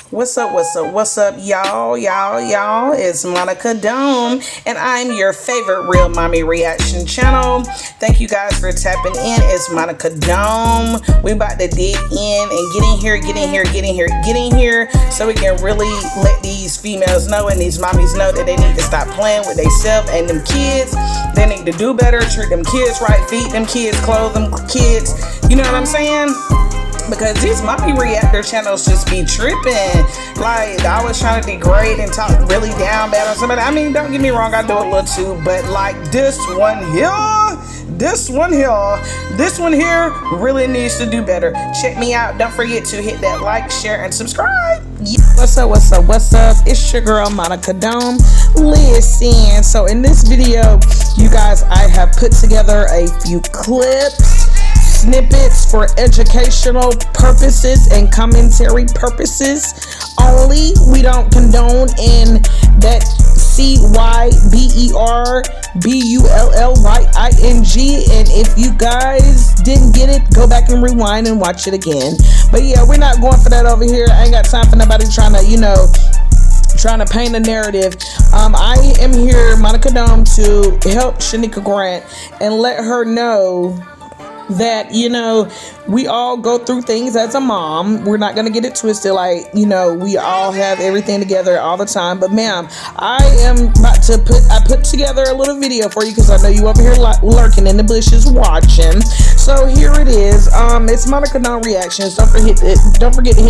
What's up, y'all? It's Monica Dome, and I'm your favorite real mommy reaction channel. Thank you guys for tapping in. It's Monica Dome. We about to dig in and get in here, so we can really let these females know and these mommies know that they need to stop playing with themselves and them kids. They need to do better, treat them kids right, feed them kids, clothe them kids. You know what I'm saying? Because these mommy reactor channels just be tripping. Like, I was trying to degrade and talk really down bad on somebody. I mean, don't get me wrong, I do a little too, but like this one here really needs to do better. Check me out. Don't forget to hit that like, share, and subscribe. Yeah. What's up? It's your girl Monica Dome. Listen, so in this video, you guys, I have put together a few snippets for educational purposes and commentary purposes only. We don't condone in that CYBERBULLYING, and if you guys didn't get it, go back and rewind and watch it again. But yeah, we're not going for that over here. I ain't got time for nobody trying to paint a narrative. I am here, Monica Dome, to help Shanika Grant and let her know that, we all go through things as a mom. We're not going to get it twisted. Like, we all have everything together all the time. But ma'am, I put together a little video for you because I know you over here lurking in the bushes watching. So here it is. It's Monica Dome Reactions. Don't forget to hit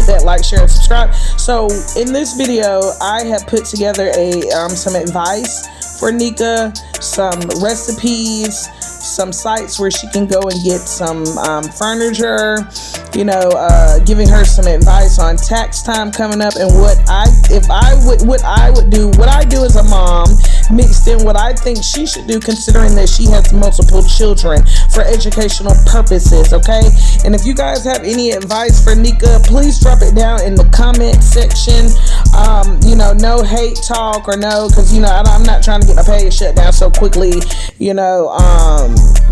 that like, share, and subscribe. So in this video, I have put together some advice for Nika, some recipes, some sites where she can go and get some furniture, giving her some advice on tax time coming up, and what I do as a mom, mixed in what I think she should do, considering that she has multiple children, for educational purposes. Okay, and if you guys have any advice for Nika, please drop it down in the comment section. No hate talk, or no, because I'm not trying to get my page shut down so quickly,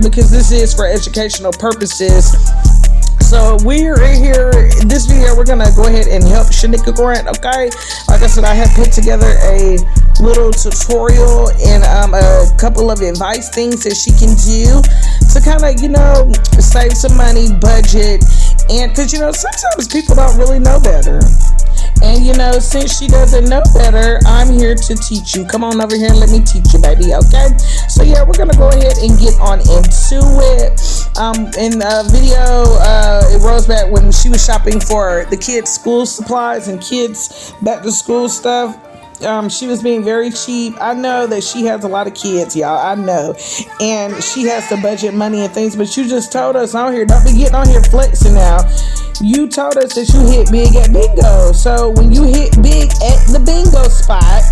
because this is for educational purposes. So we're in here in this video. We're gonna go ahead and help Shanika Grant. Okay, like I said, I have put together a little tutorial and a couple of advice things that she can do to kind of save some money, budget, and because sometimes people don't really know better. And since she doesn't know better, I'm here to teach you. Come on over here and let me teach you, baby. Okay, so yeah, we're gonna go ahead and get on into it. In the video, it rolls back when she was shopping for the kids' school supplies and kids' back to school stuff. She was being very cheap. I know that she has a lot of kids, y'all. I know, and she has to budget money and things. But you just told us on here, don't be getting on here flexing now. You told us that you hit big at bingo. So when you hit big at the bingo spot,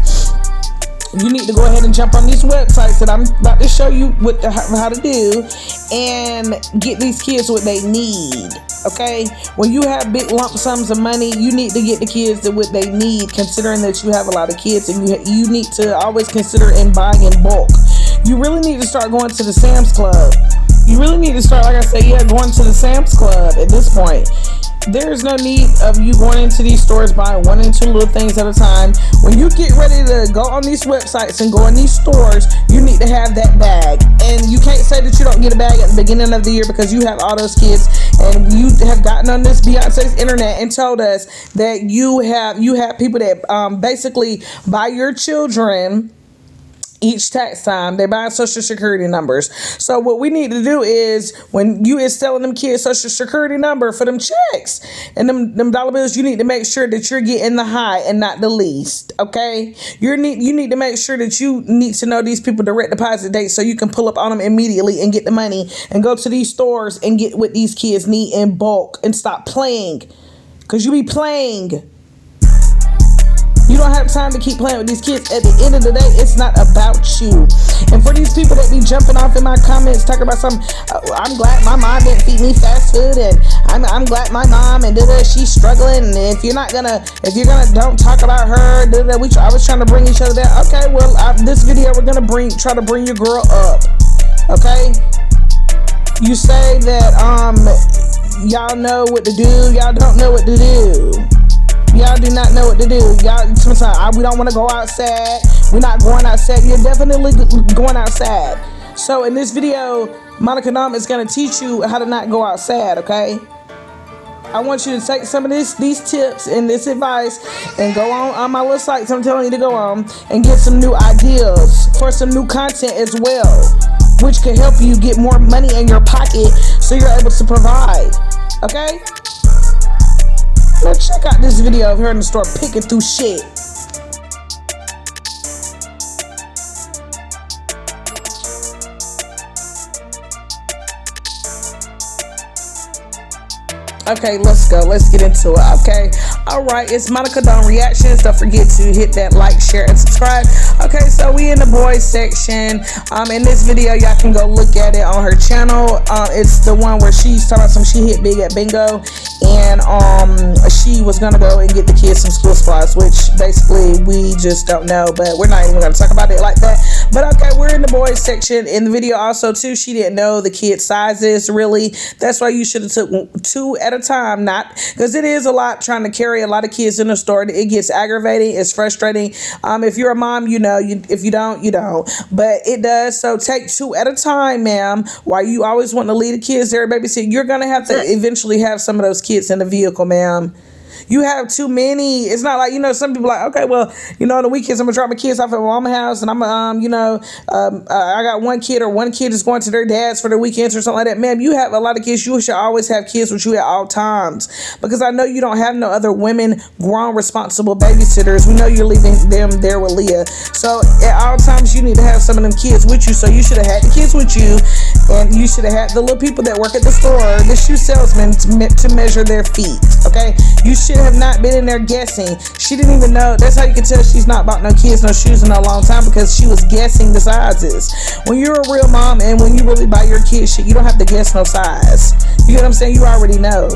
you need to go ahead and jump on these websites that I'm about to show you how to do, and get these kids what they need. Okay, when you have big lump sums of money, you need to get the kids what they need, considering that you have a lot of kids, and you need to always consider in buying in bulk. You really need to start going to the Sam's Club. You really need to start, like I say, going to the Sam's Club at this point. There's no need of you going into these stores buying one and two little things at a time. When you get ready to go on these websites and go in these stores, you need to have that bag. And you can't say that you don't get a bag at the beginning of the year, because you have all those kids, and you have gotten on this Beyonce's internet and told us that you have people that basically buy your children each tax time. They buy social security numbers. So what we need to do is, when you is selling them kids social security number for them checks and them dollar bills, you need to make sure that you're getting the high and not the least. Okay, you need to make sure that you need to know these people direct deposit dates, so you can pull up on them immediately and get the money and go to these stores and get what these kids need in bulk, and stop playing, because you be playing. You don't have time to keep playing with these kids. At the end of the day, it's not about you. And for these people that be jumping off in my comments talking about something, I'm glad my mom didn't feed me fast food, and I'm glad my mom and she's struggling. And if you're gonna don't talk about her. I was trying to bring each other down. Okay, well, this video we're gonna try to bring your girl up. Okay, you say that y'all know what to do. Y'all don't know what to do. Y'all do not know to do. Y'all, sometimes we don't want to go outside. We're not going outside. You're definitely going outside. So in this video, Monica Dom is going to teach you how to not go outside, okay? I want you to take some of these tips and this advice and go on my little sites I'm telling you to go on and get some new ideas for some new content as well, which can help you get more money in your pocket so you're able to provide, okay? Now check out this video of her in the store picking through shit. Okay, let's go. Let's get into it. Okay. All right. It's Monica Dom Reactions. Don't forget to hit that like, share, and subscribe. Okay, so we in the boys section. In this video, y'all can go look at it on her channel. It's the one where she's talking about she hit big at bingo, and she was gonna go and get the kids some school supplies, which basically we just don't know, but we're not even gonna talk about it like that. But okay, we're in the boys section. In the video also too, she didn't know the kid sizes really. That's why you should have took 2 at a time, not because it is a lot trying to carry a lot of kids in the store. It gets aggravating. It's frustrating. If you're a mom, you know. If you don't, you don't. But it does. So take 2 at a time, ma'am. Why you always want to leave the kids there, babysit? You're gonna have to eventually have some of those kids in the vehicle, ma'am. You have too many. It's not like, you know, some people are like, okay, well, you know, on the weekends I'm gonna drop my kids off at mama's house, and I'm I got one kid, or one kid is going to their dad's for the weekends or something like that. Ma'am, you have a lot of kids. You should always have kids with you at all times, because I know you don't have no other women, grown, responsible babysitters. We know you're leaving them there with Leah. So at all times you need to have some of them kids with you. So you should have had the kids with you, and you should have had the little people that work at the store, the shoe salesman, to measure their feet. Okay, you should have not been in there guessing. She didn't even know. That's how you can tell she's not bought no kids no shoes in a long time, because she was guessing the sizes. When you're a real mom and when you really buy your kids shit, you don't have to guess no size. You get what I'm saying? You already know.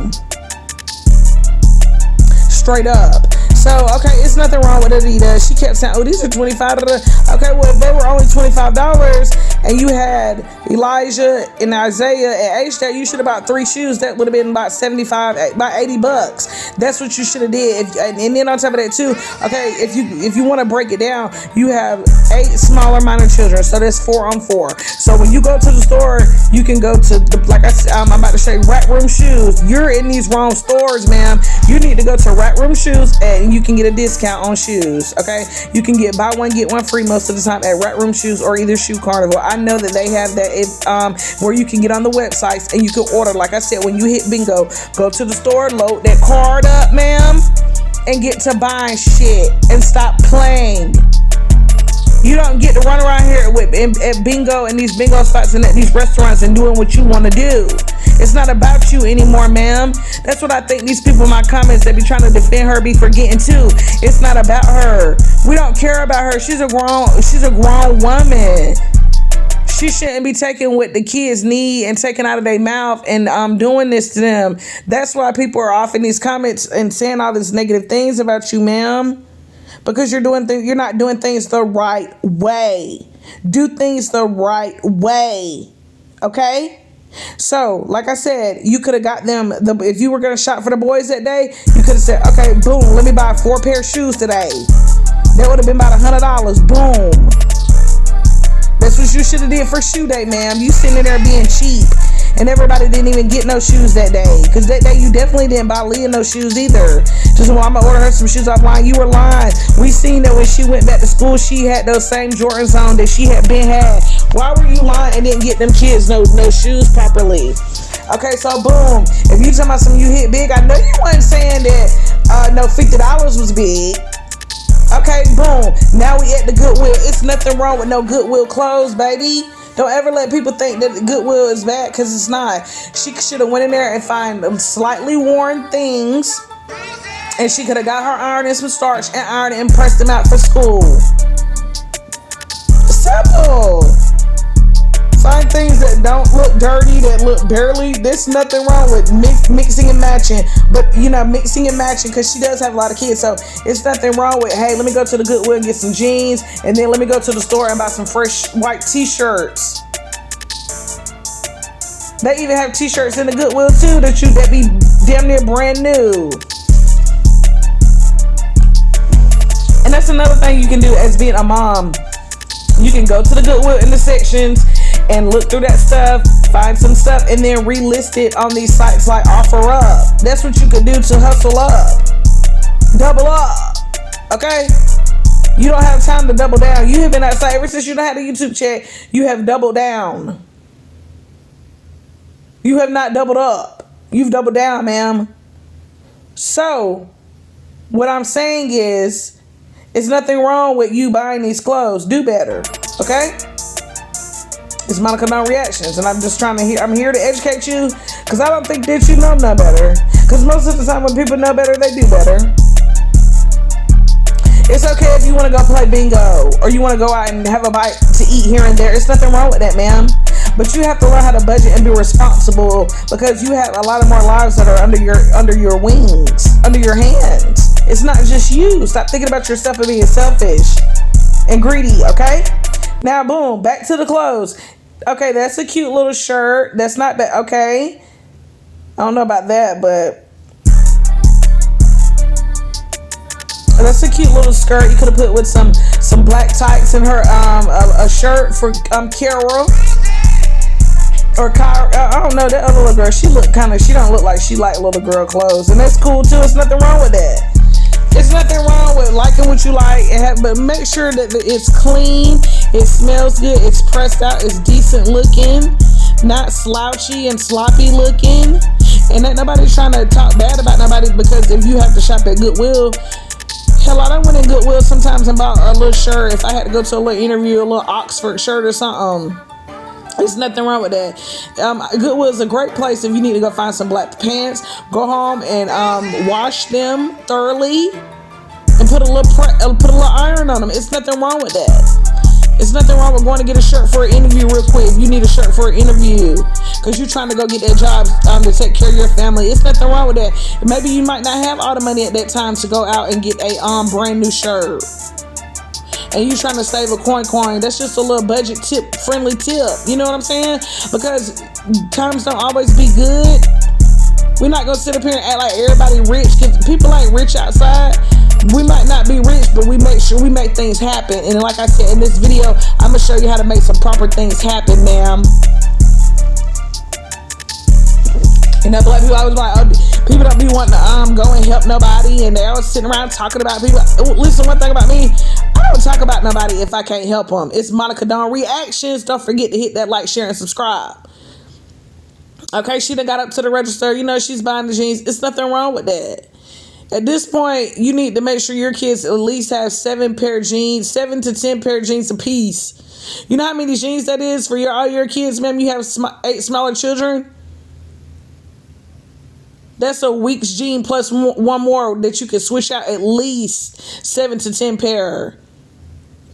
Straight up. So, okay, it's nothing wrong with Adidas. She kept saying, oh, these are $25. Okay, well, if they were only $25 and you had Elijah and Isaiah at age that, you should have bought 3 shoes. That would have been about about $80. That's what you should have did. And then on top of that too, okay, if you want to break it down, you have 8 smaller minor children, so that's 4 on 4. So when you go to the store, you can go to like I'm about to say, Rack Room Shoes. You're in these wrong stores, ma'am. You need to go to Rack Room Shoes, and you can get a discount on shoes. Okay, you can get buy one get one free most of the time at Rack Room Shoes or either Shoe Carnival. I know that they have that where you can get on the websites and you can order. Like I said, when you hit bingo, go to the store, load that card up, ma'am, and get to buying shit and stop playing. You don't get to run around here at bingo and these bingo spots and at these restaurants and doing what you want to do. It's not about you anymore, ma'am. That's what I think these people in my comments that be trying to defend her be forgetting too. It's not about her. We don't care about her. She's a grown woman. She shouldn't be taking what the kids need and taking out of their mouth and doing this to them. That's why people are off in these comments and saying all these negative things about you, ma'am. Because you're not doing things the right way. Do things the right way. Okay? So, like I said, you could have got them, if you were going to shop for the boys that day, you could have said, okay, boom, let me buy 4 pair of shoes today. That would have been about $100. Boom. That's what you should have did for shoe day, ma'am. You sitting there being cheap. And everybody didn't even get no shoes that day. Because that day you definitely didn't buy Leah no shoes either. Just, well, I'm going to order her some shoes offline. You were lying. We seen that when she went back to school, she had those same Jordans on that she had been had. Why were you lying and didn't get them kids no shoes properly? Okay, so boom. If you talking about something you hit big, I know you wasn't saying that no $50 was big. Okay, boom. Now we at the Goodwill. It's nothing wrong with no Goodwill clothes, baby. Don't ever let people think that Goodwill is bad, because it's not. She should have went in there and find slightly worn things, and she could have got her iron and some starch and ironed it and pressed them out for school. Simple. Find things that don't look dirty, that look barely. There's nothing wrong with mixing and matching, but you know, mixing and matching, because she does have a lot of kids, so it's nothing wrong with, hey, let me go to the Goodwill and get some jeans, and then let me go to the store and buy some fresh white t-shirts. They even have t-shirts in the Goodwill too that be damn near brand new. that's another thing you can do as being a mom. You can go to the Goodwill in the sections and look through that stuff, find some stuff, and then relist it on these sites like OfferUp. That's what you could do to hustle up. Double up. Okay? You don't have time to double down. You have been outside ever since you had a YouTube chat. You have doubled down. You have not doubled up. You've doubled down, ma'am. So, what I'm saying is, there's nothing wrong with you buying these clothes. Do better. Okay? It's Monica No Reactions, and I'm just trying to I'm here to educate you, because I don't think that you know no better. Because most of the time when people know better, they do better. It's okay if you want to go play bingo, or you want to go out and have a bite to eat here and there. It's nothing wrong with that, ma'am. But you have to learn how to budget and be responsible, because you have a lot of more lives that are under your wings, under your hands. It's not just you. Stop thinking about yourself and being selfish and greedy, okay? Now, boom, back to the clothes. Okay, that's a cute little shirt. That's not bad, okay? I don't know about that, but that's a cute little skirt. You could have put with some black tights in her a shirt for Carol or Kyra. I don't know, that other little girl. She don't look like she like little girl clothes, and that's cool too. There's nothing wrong with that. There's nothing wrong with liking what you like, but make sure that it's clean, it smells good, it's pressed out, it's decent looking, not slouchy and sloppy looking. And ain't nobody trying to talk bad about nobody, because if you have to shop at Goodwill, hell, I done went in Goodwill sometimes and bought a little shirt if I had to go to a little interview, a little Oxford shirt or something. There's nothing wrong with that. Goodwill is a great place if you need to go find some black pants. Go home and wash them thoroughly and put a little iron on them. It's nothing wrong with that. It's nothing wrong with going to get a shirt for an interview real quick. You need a shirt for an interview because you're trying to go get that job to take care of your family. It's nothing wrong with that. Maybe you might not have all the money at that time to go out and get a brand new shirt. And you trying to save a coin. That's just a little budget tip, friendly tip. You know what I'm saying? Because times don't always be good. We're not going to sit up here and act like everybody rich. Because people ain't rich outside. We might not be rich, but we make sure we make things happen. And like I said in this video, I'm going to show you how to make some proper things happen, ma'am. You know, black people always like, people don't be wanting to go and help nobody, and they always sitting around talking about people. Listen, one thing about me, I don't talk about nobody if I can't help them. It's Monica Dawn Reactions. Don't forget to hit that like, share, and subscribe. Okay, she done got up to the register. You know, she's buying the jeans. It's nothing wrong with that. At this point, you need to make sure your kids at least have 7 to 10 pair of jeans apiece. You know how many jeans that is for all your kids, ma'am? You have 8 smaller children. That's a week's jean plus one more that you can switch out at least 7 to 10 pair.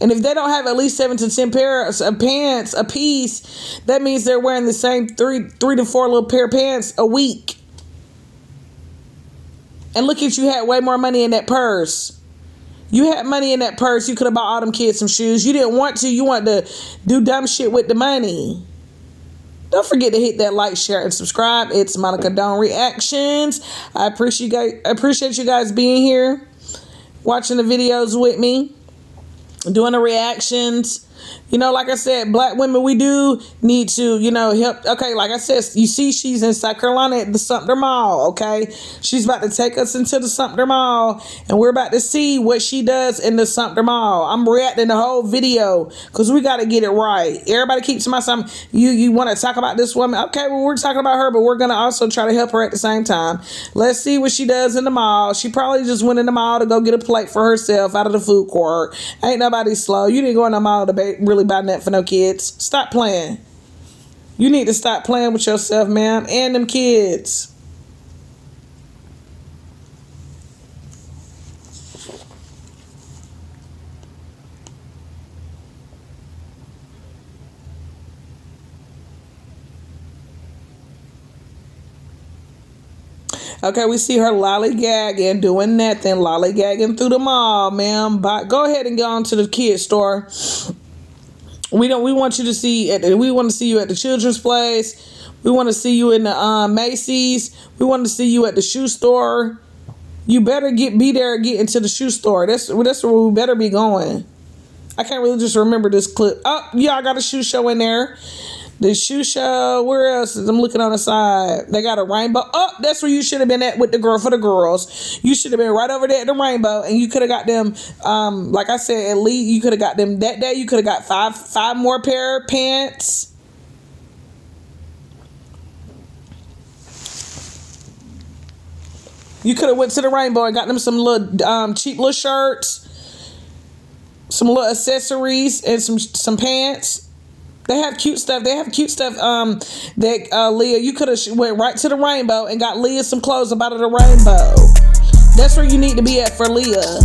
And if they don't have at least 7 to 10 pairs of pants a piece, that means they're wearing the same 3 to 4 little pair of pants a week. And look at you, had way more money in that purse. You had money in that purse. You could have bought all them kids some shoes. You didn't want to. You wanted to do dumb shit with the money. Don't forget to hit that like, share, and subscribe. It's Monica Dawn Reactions. I appreciate you guys being here, watching the videos with me, doing the reactions. You know, like I said, black women, we do need to, help. Okay, like I said, you see she's in South Carolina at the Sumter Mall, okay? She's about to take us into the Sumter Mall, and we're about to see what she does in the Sumter Mall. I'm reacting the whole video because we got to get it right. Everybody keeps my something. You want to talk about this woman? Okay, well, we're talking about her, but we're going to also try to help her at the same time. Let's see what she does in the mall. She probably just went in the mall to go get a plate for herself out of the food court. Ain't nobody slow. You didn't go in the mall to really buy that for no kids. Stop playing. You need to stop playing with yourself, ma'am, and them kids. Okay, we see her lollygagging, doing nothing, lollygagging through the mall, ma'am. Go ahead and go on to the kids store. We want you to see. We want to see you at the children's place. We want to see you in the Macy's. We want to see you at the shoe store. You better be there, get into the shoe store. That's where we better be going. I can't really just remember this clip. Oh, yeah, I got a shoe show in there. The shoe show. Where else? I'm looking on the side. They got a rainbow. Oh, that's where you should have been at with the girl for the girls. You should have been right over there at the rainbow, and you could have got them. Like I said, at least you could have got them that day. You could have got five more pair of pants. You could have went to the rainbow and got them some little cheap little shirts, some little accessories, and some pants. They have cute stuff. Leah, you could have went right to the rainbow and got Leah some clothes up out of the rainbow. That's where you need to be at for Leah.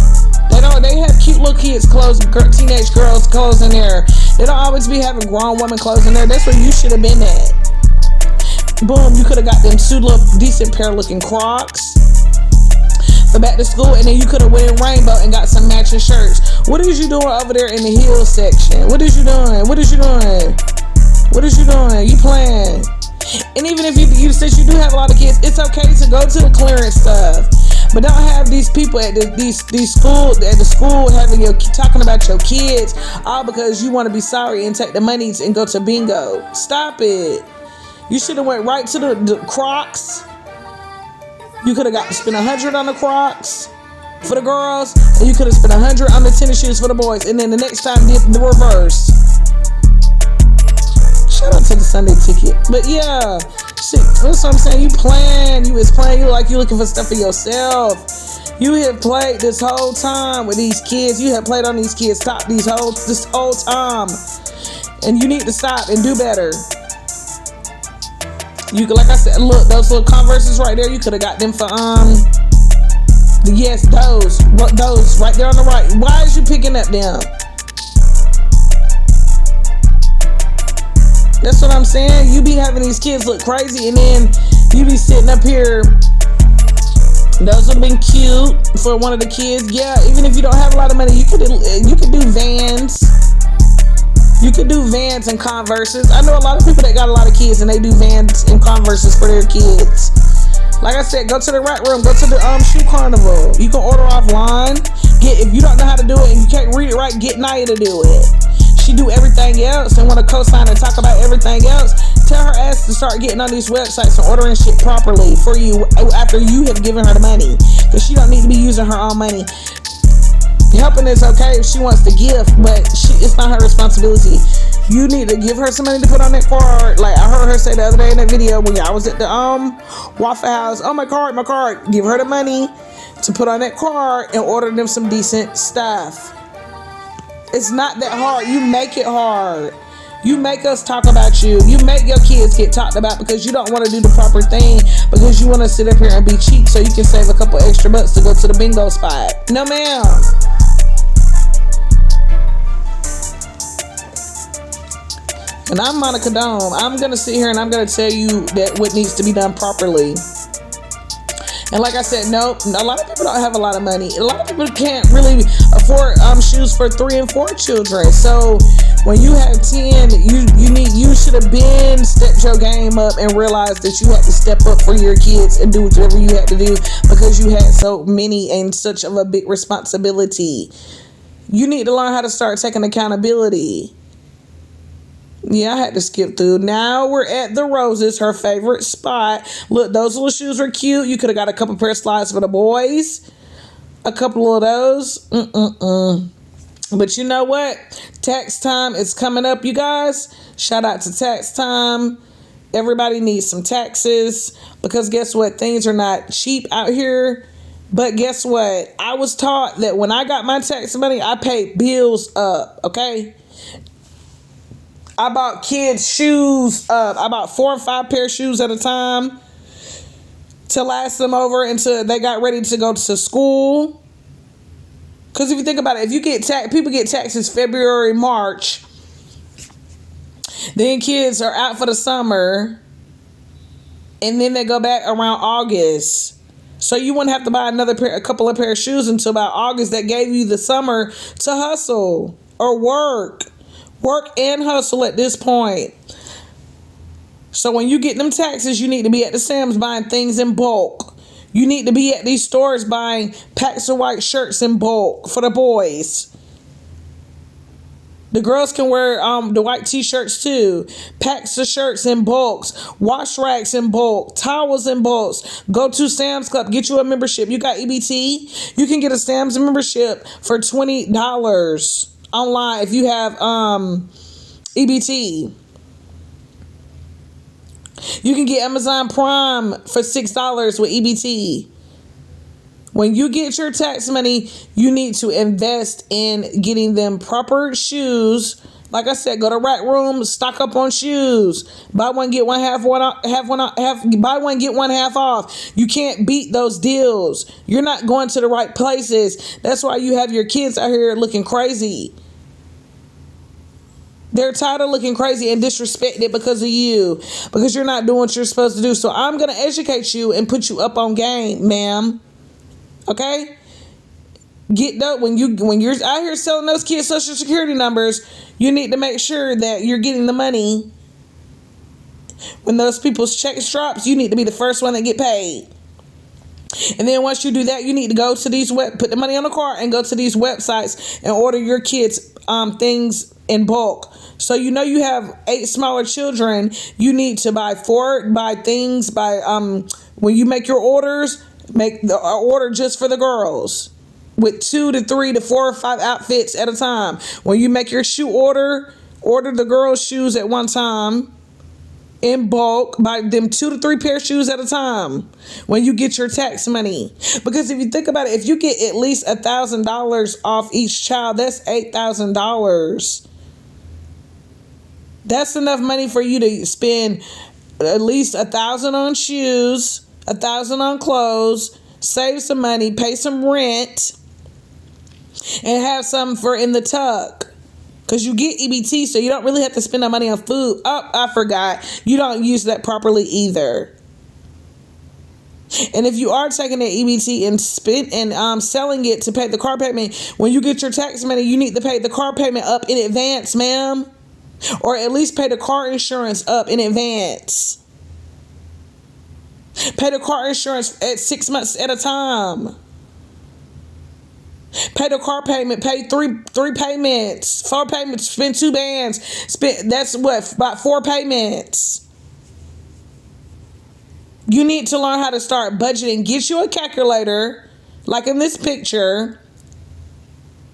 They have cute little kids clothes, teenage girls clothes in there. They don't always be having grown women clothes in there. That's where you should have been at. Boom, you could have got them two little decent pair looking Crocs for back to school, and then you could have went in rainbow and got some matching shirts. What is you doing over there in the heel section? What is you doing? You playing? And even if you since you do have a lot of kids, it's okay to go to the clearance stuff, but don't have these people at the school having talking about your kids all because you want to be sorry and take the money and go to bingo. Stop it. You should have went right to the Crocs. You could have got to spend $100 on the Crocs for the girls, and you could have spent $100 on the tennis shoes for the boys, and then the next time did the reverse. Shout out to the Sunday ticket. But yeah, shit, that's what I'm saying. You was playing. You like you looking for stuff for yourself. You have played this whole time with these kids. You have played on these kids' top this whole time, and you need to stop and do better. You could, like I said, look, those little Converses right there, you could have got them for yes, those right there on the right. Why is you picking up them? That's what I'm saying. You be having these kids look crazy, and then you be sitting up here. Those would have been cute for one of the kids. Yeah, even if you don't have a lot of money, you could do Vans. You could do Vans and Converses. I know a lot of people that got a lot of kids and they do Vans and Converses for their kids. Like I said, go to the Rack Room, go to the Shoe Carnival. You can order offline. If you don't know how to do it and you can't read it right, get Naya to do it. She do everything else and want to co-sign and talk about everything else. Tell her ass to start getting on these websites and ordering shit properly for you after you have given her the money, because she don't need to be using her own money. Helping is okay if she wants to give, but it's not her responsibility. You need to give her some money to put on that card. Like I heard her say the other day in that video when I was at the Waffle House. Oh, my card. Give her the money to put on that card and order them some decent stuff. It's not that hard. You make it hard. You make us talk about you. You make your kids get talked about because you don't want to do the proper thing, because you want to sit up here and be cheap so you can save a couple extra bucks to go to the bingo spot. No, ma'am. And I'm Monica Dome. I'm going to sit here and I'm going to tell you that what needs to be done properly. And like I said, nope, a lot of people don't have a lot of money. A lot of people can't really afford shoes for 3 and 4 children. So when you have 10, you should have been stepped your game up and realized that you had to step up for your kids and do whatever you had to do because you had so many and such of a big responsibility. You need to learn how to start taking accountability. Yeah, I had to skip through. Now we're at the Roses, her favorite spot. Look, those little shoes were cute. You could have got a couple pair of slides for the boys. A couple of those. But you know what? Tax time is coming up, you guys. Shout out to tax time. Everybody needs some taxes because guess what? Things are not cheap out here. But guess what? I was taught that when I got my tax money, I paid bills up, okay? I bought kids' shoes up. I bought 4 or 5 pair of shoes at a time to last them over until they got ready to go to school. Because if you think about it, if you get people get taxes February, March, then kids are out for the summer, and then they go back around August. So you wouldn't have to buy a couple of pair of shoes until about August. That gave you the summer to hustle or work and hustle at this point. So when you get them taxes, you need to be at the Sam's buying things in bulk. You need to be at these stores buying packs of white shirts in bulk for the boys. The girls can wear the white t-shirts too. Packs of shirts in bulks. Wash racks in bulk. Towels in bulks. Go to Sam's Club. Get you a membership. You got EBT? You can get a Sam's membership for $20 online if you have EBT. You can get Amazon Prime for $6 with EBT. When you get your tax money, you need to invest in getting them proper shoes. Like I said, go to Rack Room, stock up on shoes. Buy one, get one half, buy one, get one half off. You can't beat those deals. You're not going to the right places. That's why you have your kids out here looking crazy. They're tired of looking crazy and disrespected because of you. Because you're not doing what you're supposed to do. So I'm going to educate you and put you up on game, ma'am. Okay? Get that when you're out here selling those kids social security numbers, you need to make sure that you're getting the money. When those people's checks drops, you need to be the first one that get paid. And then once you do that, you need to go to these put the money on the card and go to these websites and order your kids things in bulk. So you know you have 8 smaller children, you need to buy things when you make your orders, make the order just for the girls with 2 to 3 to 4 or 5 outfits at a time. When you make your shoe order the girls' shoes at one time in bulk. Buy them 2 to 3 pair of shoes at a time when you get your tax money. Because if you think about it, if you get at least $1,000 off each child, that's $8,000. That's enough money for you to spend at least $1,000 on shoes, $1,000 on clothes, save some money, pay some rent, and have some for in the tuck. Because you get EBT, so you don't really have to spend that money on food. Oh, I forgot. You don't use that properly either. And if you are taking that EBT and selling it to pay the car payment, when you get your tax money, you need to pay the car payment up in advance, ma'am. Or at least pay the car insurance up in advance. Pay the car insurance at 6 months at a time. Pay the car payment. Pay three payments. 4 payments. Spend 2 bands. That's what, about 4 payments. You need to learn how to start budgeting. Get you a calculator, like in this picture,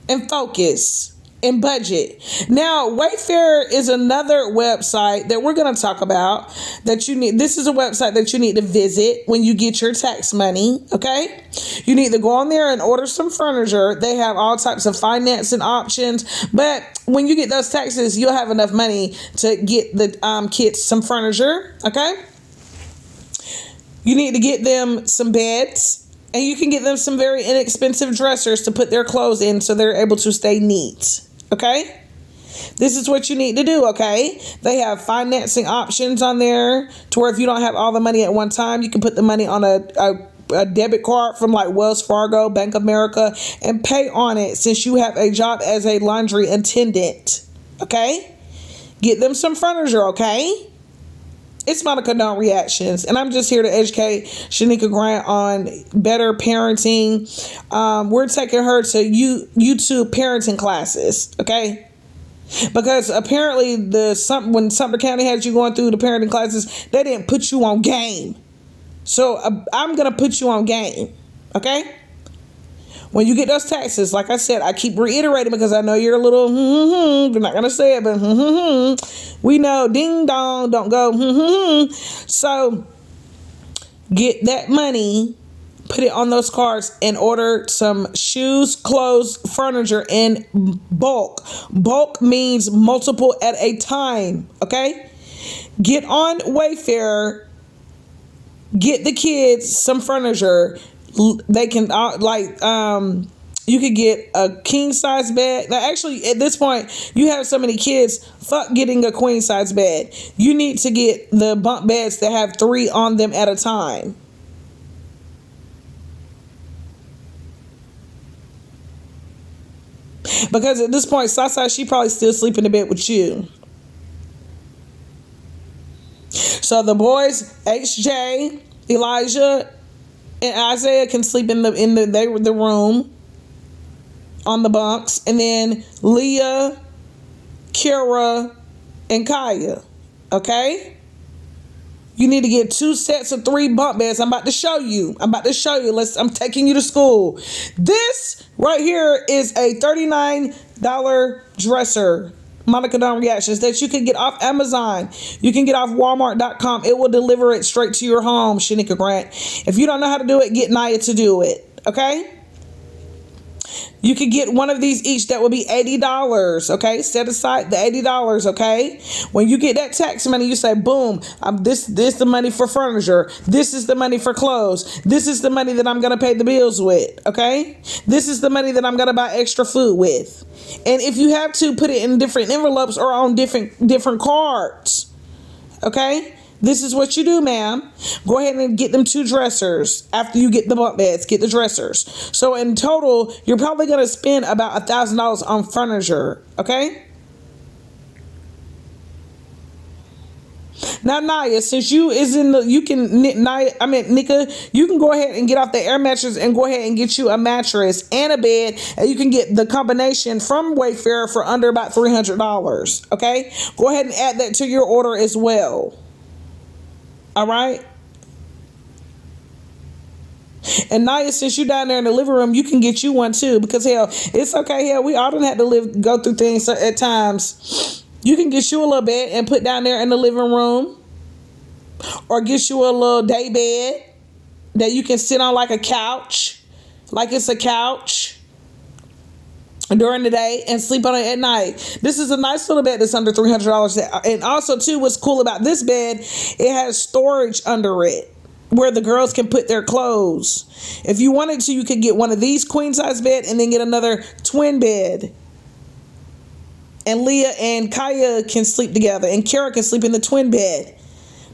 and focus and budget. Now, Wayfair is another website that we're going to talk about that you need. This is a website that you need to visit when you get your tax money, okay? You need to go on there and order some furniture. They have all types of financing options, but when you get those taxes, you'll have enough money to get the kids some furniture, okay? You need to get them some beds, and you can get them some very inexpensive dressers to put their clothes in so they're able to stay neat. Okay? This is what you need to do, okay? They have financing options on there to where if you don't have all the money at one time, you can put the money on a debit card from like Wells Fargo, Bank of America, and pay on it since you have a job as a laundry attendant. Okay? Get them some furniture, okay? It's Monica Don't Reactions, and I'm just here to educate Shanika Grant on better parenting. We're taking her to YouTube parenting classes, okay? Because apparently when Sumter County had you going through the parenting classes, they didn't put you on game. So I'm going to put you on game, okay? When you get those taxes, like I said, I keep reiterating because I know you're a little, you're not going to say it, but we know, ding dong, don't go, So get that money, put it on those cards, and order some shoes, clothes, furniture in bulk. Bulk means multiple at a time, okay? Get on Wayfair, get the kids some furniture. They can you could get a king size bed. Now, actually, at this point, you have so many kids. Fuck getting a queen size bed. You need to get the bunk beds that have 3 on them at a time. Because at this point, Sasa, she probably still sleeping in bed with you. So the boys, HJ, Elijah, And Isaiah can sleep in the room on the bunks. And then Leah, Kira, and Kaya. Okay? You need to get 2 sets of 3 bunk beds. I'm about to show you. I'm taking you to school. This right here is a $39 dresser. Monica Dawn Reactions that you can get off Amazon. You can get off Walmart.com. It will deliver it straight to your home, Shanika Grant. If you don't know how to do it, get Naya to do it. Okay? You could get one of these each. That will be $80. Okay, set aside the $80. Okay, when you get that tax money, you say, "Boom! This the money for furniture. This is the money for clothes. This is the money that I'm gonna pay the bills with. Okay, this is the money that I'm gonna buy extra food with." And if you have to, put it in different envelopes or on different cards. Okay. This is what you do, ma'am. Go ahead and get them 2 dressers. After you get the bunk beds, get the dressers. So in total, you're probably going to spend about $1,000 on furniture. Okay? Now, Naya, since Nika, you can go ahead and get off the air mattress and go ahead and get you a mattress and a bed, and you can get the combination from Wayfair for under about $300. Okay? Go ahead and add that to your order as well. All right. And Naya, since you down there in the living room, you can get you one too. Because hell, it's okay. Hell, we all done had to go through things at times. You can get you a little bed and put down there in the living room, or get you a little day bed that you can sit on like a couch, like it's a couch during the day and sleep on it at night. This is a nice little bed that's under $300. And also too, what's cool about this bed, it has storage under it where the girls can put their clothes. If you wanted to, you could get one of these queen size bed and then get another twin bed. And Leah and Kaya can sleep together, and Kara can sleep in the twin bed.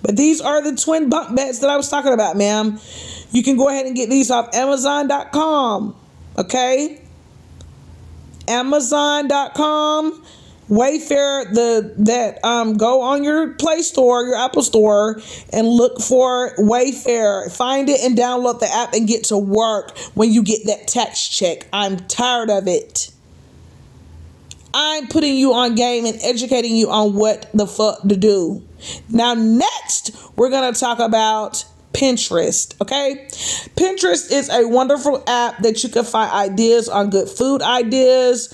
But these are the twin bunk beds that I was talking about, ma'am. You can go ahead and get these off Amazon.com. Okay? Amazon.com, Wayfair, go on your Play Store, your Apple Store, and look for Wayfair. Find it and download the app and get to work when you get that tax check. I'm tired of it. I'm putting you on game and educating you on what the fuck to do. Now, next, we're going to talk about Pinterest. Okay, Pinterest is a wonderful app that you can find ideas on good food ideas,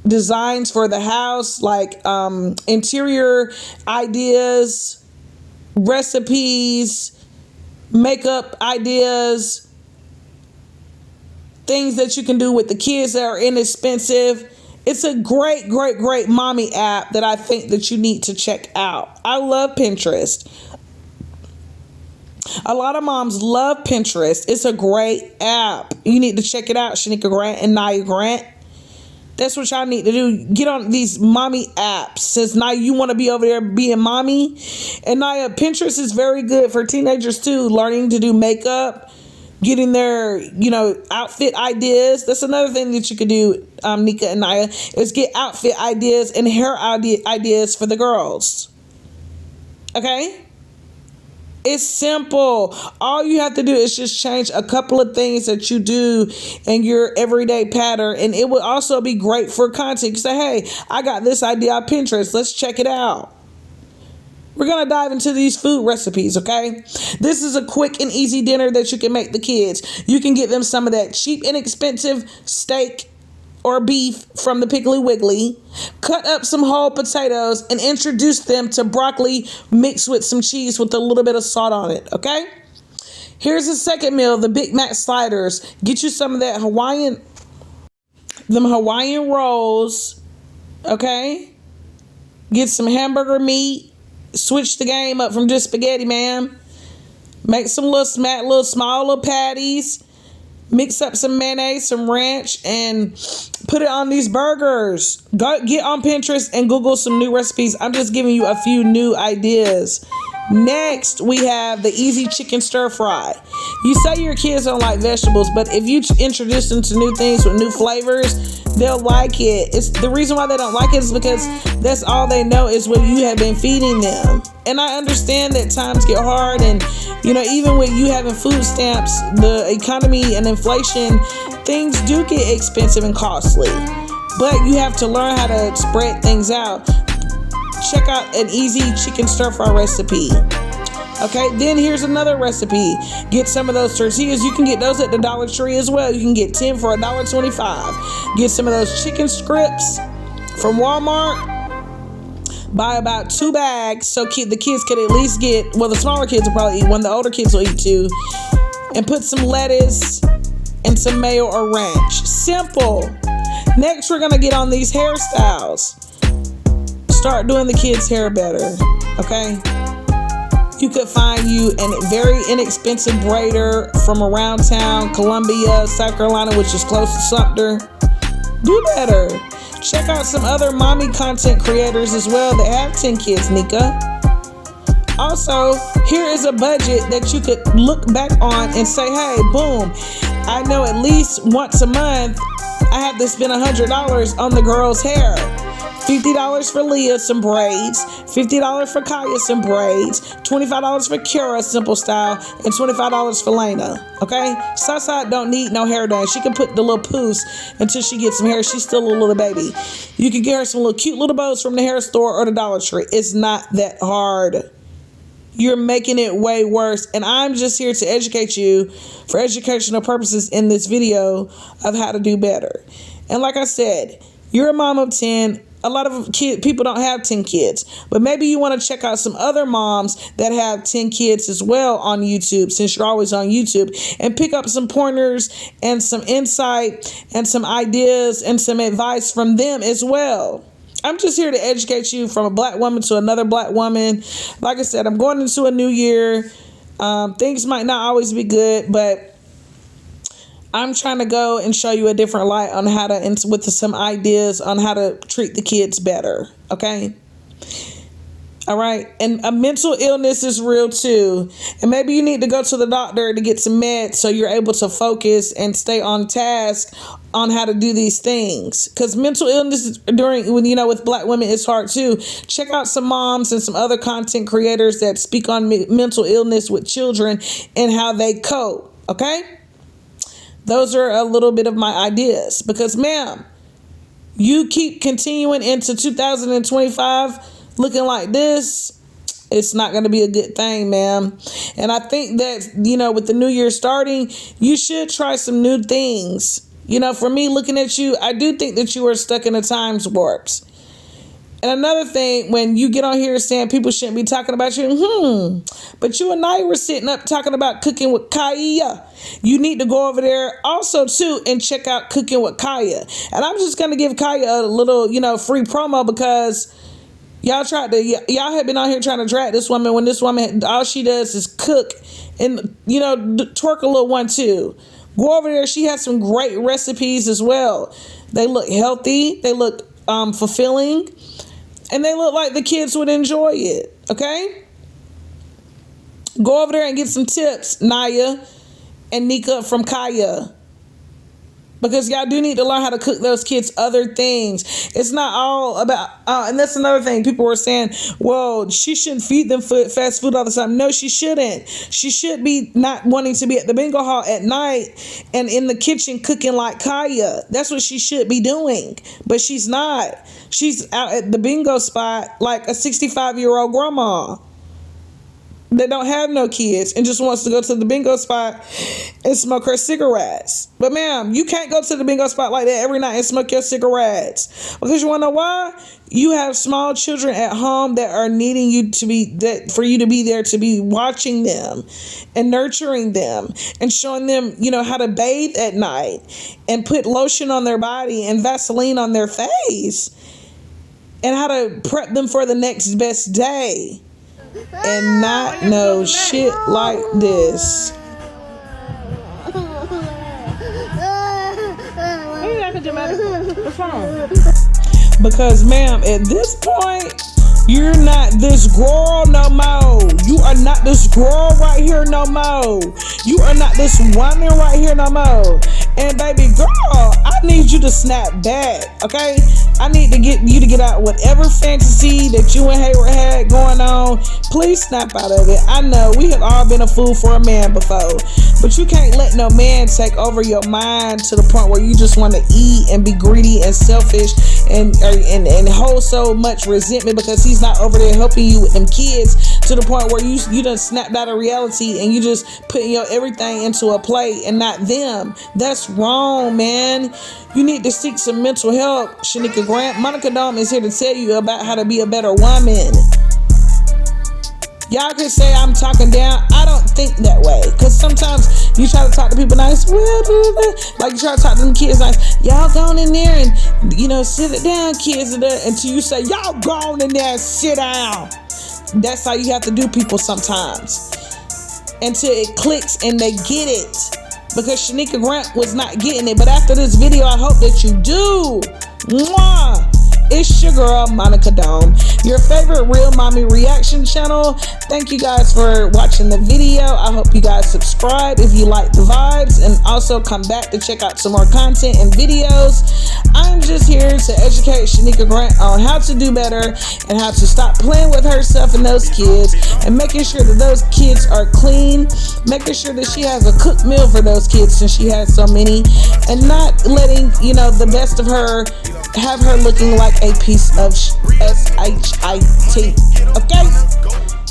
designs for the house, like interior ideas, recipes, makeup ideas, things that you can do with the kids that are inexpensive. It's a great mommy app that I think that you need to check out. I love Pinterest. A lot of moms love Pinterest. It's a great app. You need to check it out, Shanika Grant and Naya Grant. That's what y'all need to do. Get on these mommy apps. Since now you want to be over there being mommy. And Naya, Pinterest is very good for teenagers too. Learning to do makeup. Getting their, outfit ideas. That's another thing that you could do, Nika and Naya, is get outfit ideas and hair ideas for the girls. Okay? It's simple. All you have to do is just change a couple of things that you do in your everyday pattern, and it will also be great for content. You say, hey, I got this idea on Pinterest. Let's check it out. We're going to dive into these food recipes, okay? This is a quick and easy dinner that you can make the kids. You can get them some of that cheap, inexpensive steak or beef from the Piggly Wiggly. Cut up some whole potatoes and introduce them to broccoli mixed with some cheese with a little bit of salt on it, okay? Here's the second meal, the Big Mac sliders. Get you some of that Hawaiian rolls, okay? Get some hamburger meat. Switch the game up from just spaghetti, ma'am. Make some little small little patties. Mix up some mayonnaise, some ranch, and put it on these burgers. Go get on Pinterest and Google some new recipes. I'm just giving you a few new ideas Next, we have the easy chicken stir fry. You say your kids don't like vegetables, but if you introduce them to new things with new flavors, they'll like it. It's the reason why they don't like it is because that's all they know is what you have been feeding them. And I understand that times get hard, and even with you having food stamps, the economy and inflation, things do get expensive and costly. But you have to learn how to spread things out. Check out an easy chicken stir fry recipe. Okay, then here's another recipe. Get some of those tortillas. You can get those at the Dollar Tree as well. You can get 10 for $1.25. Get some of those chicken strips from Walmart. Buy about 2 bags so the kids could at least get, well, the smaller kids will probably eat one, the older kids will eat 2. And put some lettuce and some mayo or ranch. Simple. Next, we're gonna get on these hairstyles. Start doing the kids' hair better, okay? You could find you a very inexpensive braider from around town, Columbia, South Carolina, which is close to Sumter. Do better. Check out some other mommy content creators as well that have 10 kids, Nika. Also, here is a budget that you could look back on and say, hey, boom, I know at least once a month I have to spend $100 on the girl's hair. $50 for Leah, some braids. $50 for Kaya, some braids. $25 for Kira, simple style. And $25 for Lena. Okay? Sasa don't need no hair done. She can put the little poos until she gets some hair. She's still a little baby. You can get her some little cute little bows from the hair store or the Dollar Tree. It's not that hard. You're making it way worse. And I'm just here to educate you for educational purposes in this video of how to do better. And like I said, you're a mom of 10. A lot of people don't have 10 kids, but maybe you want to check out some other moms that have 10 kids as well on YouTube, since you're always on YouTube, and pick up some pointers and some insight and some ideas and some advice from them as well. I'm just here to educate you from a black woman to another black woman. Like I said, I'm going into a new year. Things might not always be good, but I'm trying to go and show you a different light on how to, with some ideas on how to treat the kids better. Okay. All right. And a mental illness is real too. And maybe you need to go to the doctor to get some meds so you're able to focus and stay on task on how to do these things. Because mental illness with black women is hard too. Check out some moms and some other content creators that speak on mental illness with children and how they cope. Okay. Those are a little bit of my ideas because, ma'am, you keep continuing into 2025 looking like this, it's not going to be a good thing, ma'am. And I think that, with the new year starting, you should try some new things. For me, looking at you, I do think that you are stuck in a times warps. And another thing, when you get on here saying people shouldn't be talking about you, but you and I were sitting up talking about cooking with Kaya. You need to go over there also too and check out Cooking with Kaya. And I'm just going to give Kaya a little, free promo because y'all have been on here trying to drag this woman when this woman, all she does is cook and, twerk a little one too. Go over there. She has some great recipes as well. They look healthy. They look fulfilling. And they look like the kids would enjoy it. Okay? Go over there and get some tips, Naya and Nika from Kaya. Because y'all do need to learn how to cook those kids other things. It's not all about, and that's another thing. People were saying, well, she shouldn't feed them fast food all the time. No, she shouldn't. She should be not wanting to be at the bingo hall at night and in the kitchen cooking like Kaya. That's what she should be doing. But she's not. She's out at the bingo spot like a 65-year-old grandma that don't have no kids and just wants to go to the bingo spot and smoke her cigarettes. But ma'am, you can't go to the bingo spot like that every night and smoke your cigarettes. Because you want to know why? You have small children at home that are needing you to be for you to be there, to be watching them and nurturing them and showing them, how to bathe at night and put lotion on their body and Vaseline on their face and how to prep them for the next best day. And not no shit like this. Because, ma'am, at this point, You're not this girl no more. You are not this girl right here no more. You are not this woman right here no more. And baby girl, I need you to snap back, okay? I need to get you to get out whatever fantasy that you and Hayward had going on. Please snap out of it. I know we have all been a fool for a man before, but you can't let no man take over your mind to the point where you just want to eat and be greedy and selfish and hold so much resentment because he's not over there helping you with them kids, to the point where you done snapped out of reality and you just putting your everything into a plate and not them. That's wrong, man. You need to seek some mental help, Shanika Grant. Monica Dome is here to tell you about how to be a better woman. Y'all can say I'm talking down. I don't think that way. Because sometimes you try to talk to people nice. Like you try to talk to them kids nice. Y'all go in there and, sit it down, kids. Until you say, y'all go in there and sit down. That's how you have to do people sometimes. Until it clicks and they get it. Because Shanika Grant was not getting it. But after this video, I hope that you do. Mwah! It's your girl, Monica Dome, your favorite real mommy reaction channel. Thank you guys for watching the video. I hope you guys subscribe if you like the vibes, and also come back to check out some more content and videos. I'm just here to educate Shanika Grant on how to do better and how to stop playing with herself and those kids, and making sure that those kids are clean, making sure that she has a cooked meal for those kids since she has so many, and not letting, the best of her have her looking like a piece of shit. Okay?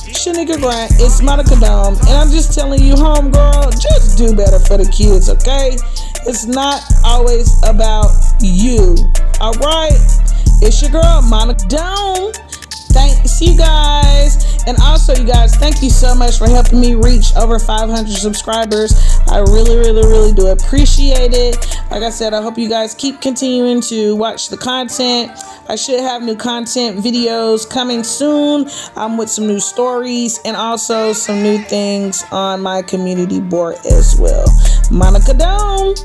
Shanika Grant, it's Monica Dome, and I'm just telling you, homegirl, just do better for the kids, okay? It's not always about you. Alright? It's your girl, Monica Dome. Thanks, you guys. And also, you guys, thank you so much for helping me reach over 500 subscribers. I really, really, really do appreciate it. Like I said, I hope you guys keep continuing to watch the content. I should have new content videos coming soon. With some new stories and also some new things on my community board as well. Monica Dome.